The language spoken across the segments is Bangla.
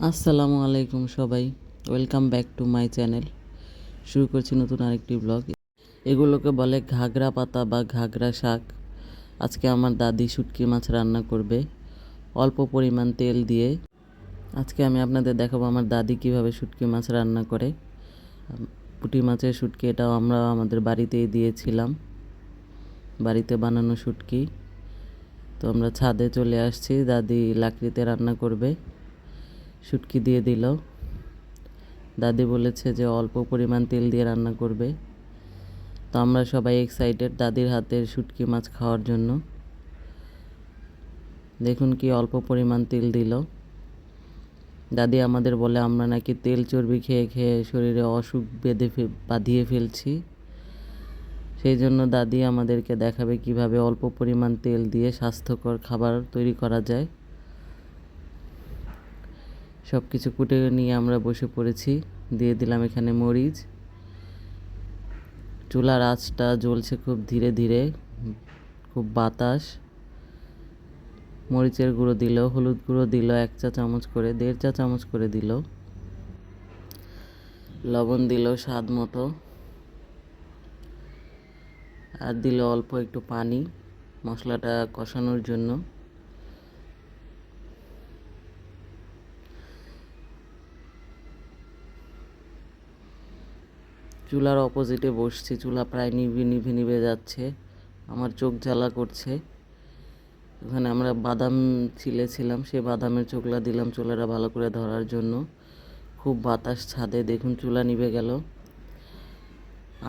আসসালামু আলাইকুম সবাই, welcome back to my channel. শুরু করছি নতুন আরেকটি ব্লগ। এগুলোকে বলে ঘাগরা পাতা বা ঘাগরা শাক। আজকে আমার দাদি শুটকি মাছ রান্না করবে অল্প পরিমাণ তেল দিয়ে। আজকে আমি আপনাদের দেখাবো আমার দাদি কিভাবে শুটকি মাছ রান্না করে। পুঁটি মাছের শুটকি, এটাও আমরা আমাদের বাড়িতেই দিয়েছিলাম, বাড়িতে বানানো শুটকি। তো আমরা ছাদে চলে আসছি, দাদি লাকড়িতে রান্না করবে। শুটকি দিয়ে দিল। দাদি বলেছে যে অল্প পরিমাণ তেল দিয়ে রান্না করবে। তো আমরা সবাই এক্সাইটেড দাদির হাতের শুটকি মাছ খাওয়ার জন্য। দেখুন কি অল্প পরিমাণ তেল দিল। দাদি আমাদের বলে আমরা নাকি তেল চর্বি খেয়ে খেয়ে শরীরে অসুখ বাঁধিয়ে ফেলছি। সেই জন্য দাদি আমাদেরকে দেখাবে কিভাবে অল্প পরিমাণ তেল দিয়ে স্বাস্থ্যকর খাবার তৈরি করা যায়। সব কিছু কুটে নিয়ে আমরা বসে পড়েছি। দিয়ে দিলাম এখানে মরিচ। চুলার আঁচটা জ্বলছে খুব ধীরে ধীরে, খুব বাতাস। মরিচের গুঁড়ো দিল, হলুদ গুঁড়ো দিল 1 চা চামচ করে, 1.5 চা চামচ করে দিল। লবণ দিল স্বাদ মতো, আর দিল অল্প একটু পানি মশলাটা কষানোর জন্য। চুলার অপোজিটে বসছি, চুলা প্রায় নিভে যাচ্ছে, আমার চোখ জ্বালা করছে। ওখানে আমরা বাদাম ছিলেছিলাম, সেই বাদামের চোখলা দিলাম চুলাটা ভালো করে ধরার জন্য। খুব বাতাস ছাদে, দেখুন চুলা নিভে গেল।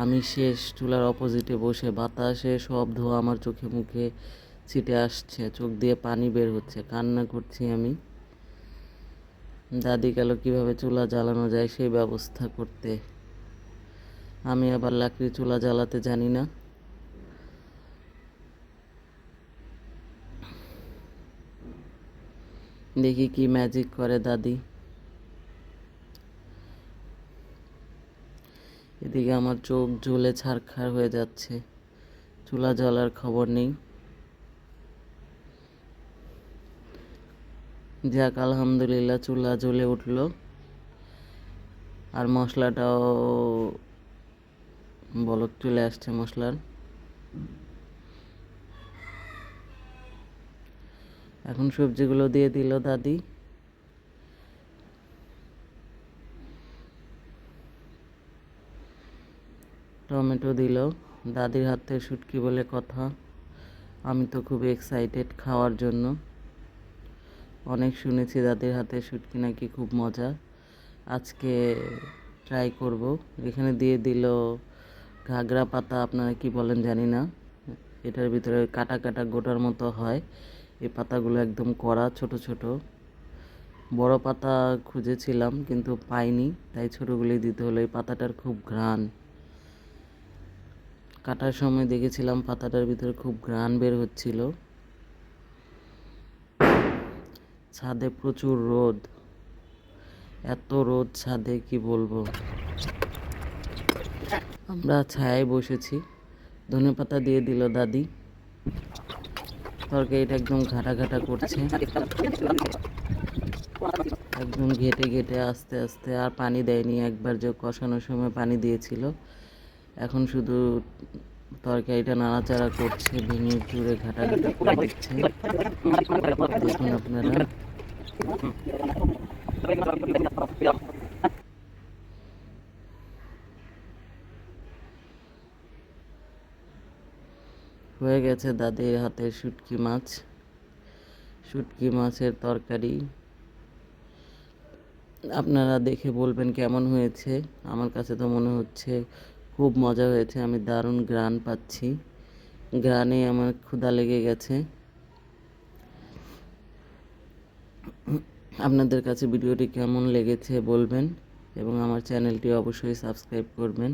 আমি শেষ, চুলার অপোজিটে বসে, বাতাসে সব ধোঁয়া আমার চোখে মুখে ছিটে আসছে, চোখ দিয়ে পানি বের হচ্ছে, কান্না করছি আমি। দাদি গেল কীভাবে চুলা জ্বালানো যায় সেই ব্যবস্থা করতে। আমি আবার লাকড়ি চুলা জ্বালাতে জানি না। দেখি কি ম্যাজিক করে দাদি। এদিকে আমার চোখ জ্বলে ছারখার হয়ে যাচ্ছে, চুলা জ্বলার খবর নেই। যাক আলহামদুলিল্লাহ, চুলা জ্বলে উঠল। আর মশলাটাও বলক চলে আসছে মশলার। এখন সবজিগুলো দিয়ে দিল দাদি। টমেটো দিল। দাদির হাতের শুটকি বলে কথা, আমি তো খুব এক্সাইটেড খাওয়ার জন্য। অনেক শুনেছি দাদির হাতের শুটকি নাকি খুব মজা, আজকে ট্রাই করব। এখানে দিয়ে দিল ঘাগরা পাতা, আপনারা কি বলেন জানি না। এটার ভিতরে কাটা কাটা গোটার মতো হয়, এই পাতাগুলো একদম কড়া, ছোট ছোট। বড় পাতা খুঁজেছিলাম কিন্তু পাইনি, তাই ছোটোগুলোই দিতে হলো। এই পাতাটার খুব ঘ্রাণ, কাটার সময় দেখেছিলাম পাতাটার ভিতরে খুব ঘ্রাণ বের হচ্ছিল। ছাদে প্রচুর রোদ, এত রোদ ছাদে কি বলবো। আমরা ছায়ায় বসেছি। ধনেপাতা দিয়ে দিল দাদি। তরকারিটা একদম ঘাটা ঘাটা করছে, একদম ঘেটে ঘেটে আস্তে আস্তে। আর পানি দেয়নি, একবার যে কষানোর সময় পানি দিয়েছিল। এখন শুধু তরকারিটা নাড়াচাড়া করছে, ভেঙে চুড়ে ঘাটা ঘাটা করে দিচ্ছে। দেখুন আপনারা। হয়ে গেছে দাদির হাতের শুটকি মাছ, শুটকি মাছের তরকারি। আপনারা দেখে বলবেন কেমন হয়েছে। আমার কাছে তো মনে হচ্ছে খুব মজা হয়েছে, আমি দারুণ ঘ্রাণ পাচ্ছি। ঘ্রাণে আমার ক্ষুধা লেগে গেছে। আপনাদের কাছে ভিডিওটি কেমন লেগেছে বলবেন, এবং আমার চ্যানেলটি অবশ্যই সাবস্ক্রাইব করবেন।